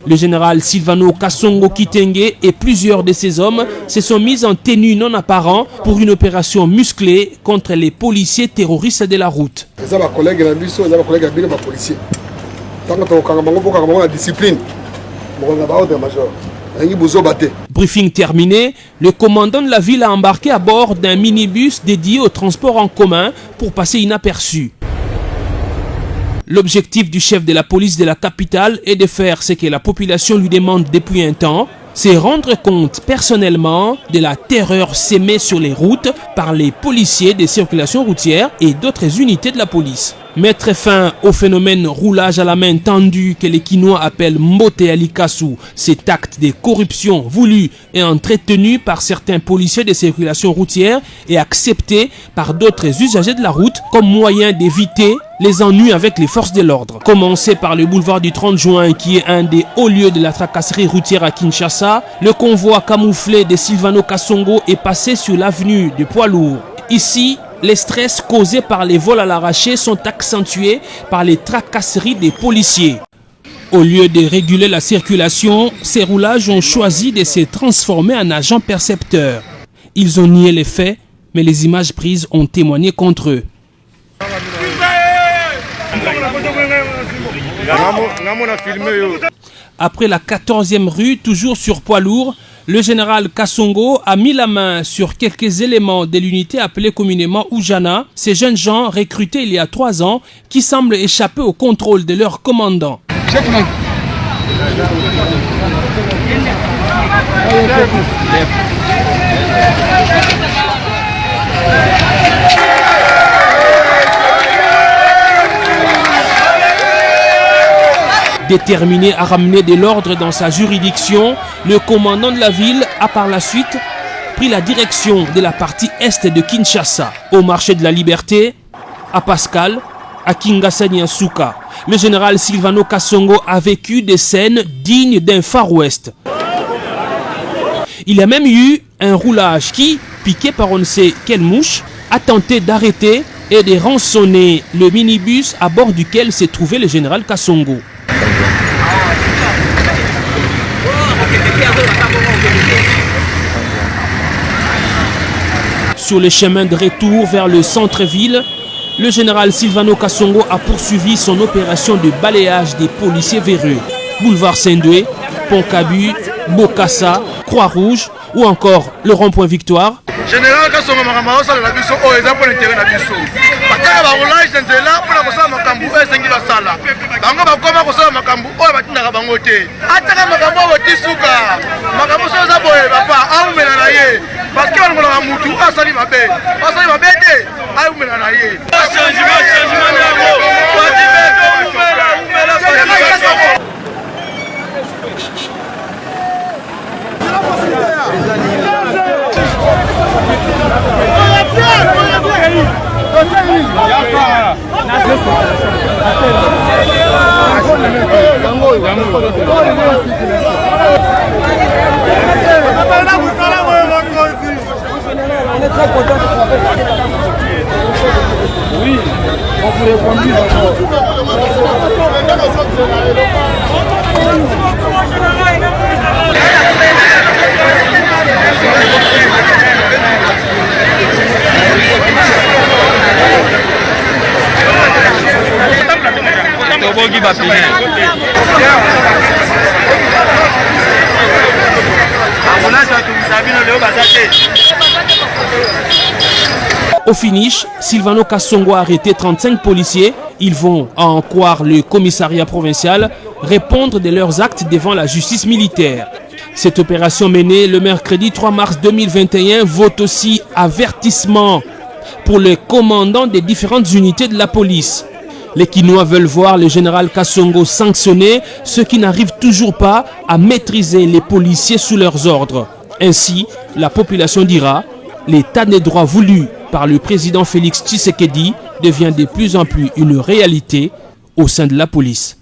Le général Silvano Kasongo Kitenge et plusieurs de ses hommes se sont mis en tenue non apparent pour une opération musclée contre les policiers terroristes de la route. Briefing terminé, le commandant de la ville a embarqué à bord d'un minibus dédié au transport en commun pour passer inaperçu. L'objectif du chef de la police de la capitale est de faire ce que la population lui demande depuis un temps, c'est rendre compte personnellement de la terreur sémée sur les routes par les policiers des circulations routières et d'autres unités de la police. Mettre fin au phénomène roulage à la main tendue que les Kinois appellent Mbote Alikasu, cet acte de corruption voulu et entretenu par certains policiers des circulations routières et accepté par d'autres usagers de la route comme moyen d'éviter les ennuis avec les forces de l'ordre. Commencé par le boulevard du 30 juin qui est un des hauts lieux de la tracasserie routière à Kinshasa, le convoi camouflé de Silvano Kasongo est passé sur l'avenue du poids lourd. Ici, les stress causés par les vols à l'arraché sont accentués par les tracasseries des policiers. Au lieu de réguler la circulation, ces roulages ont choisi de se transformer en agents percepteurs. Ils ont nié les faits, mais les images prises ont témoigné contre eux. Après la 14e rue, toujours sur poids lourd, le général Kasongo a mis la main sur quelques éléments de l'unité appelée communément Oujana, ces jeunes gens recrutés il y a 3 ans qui semblent échapper au contrôle de leur commandant. Déterminé à ramener de l'ordre dans sa juridiction, le commandant de la ville a par la suite pris la direction de la partie est de Kinshasa, au marché de la Liberté, à Pascal, à Kinshasa Nyasuka. Le général Silvano Kasongo a vécu des scènes dignes d'un Far West. Il y a même eu un roulage qui, piqué par on ne sait quelle mouche, a tenté d'arrêter et de rançonner le minibus à bord duquel s'est trouvé le général Kasongo. Sur le chemin de retour vers le centre-ville, le général Silvano Kasongo a poursuivi son opération de balayage des policiers véreux. Boulevard Saint-Doué, Pont-Cabu, Bokassa, Croix-Rouge ou encore le rond-point Victoire. Général Kasongo Makamao la biso o exemple l'intérêt na biso. Bakaka ba roulage nzela pour la kosala makambu esengi ba sala. Bango ba koma kosala makambu o batinaka bango te. Ataka makambu o tisuka. Makambu so za boye papa au mena na ye. Parce que on a mutu asali mabe. Asali mabe te au mena na ye. Changement na go. Wadi beto umela Oui, on vous répond. Au finish, Silvano Kasongo a arrêté 35 policiers. Ils vont, à en croire le commissariat provincial, répondre de leurs actes devant la justice militaire. Cette opération menée le mercredi 3 mars 2021 vaut aussi avertissement pour les commandants des différentes unités de la police. Les Kinois veulent voir le général Kasongo sanctionner ceux qui n'arrivent toujours pas à maîtriser les policiers sous leurs ordres. Ainsi, la population dira, l'état des droits voulu par le président Félix Tshisekedi devient de plus en plus une réalité au sein de la police.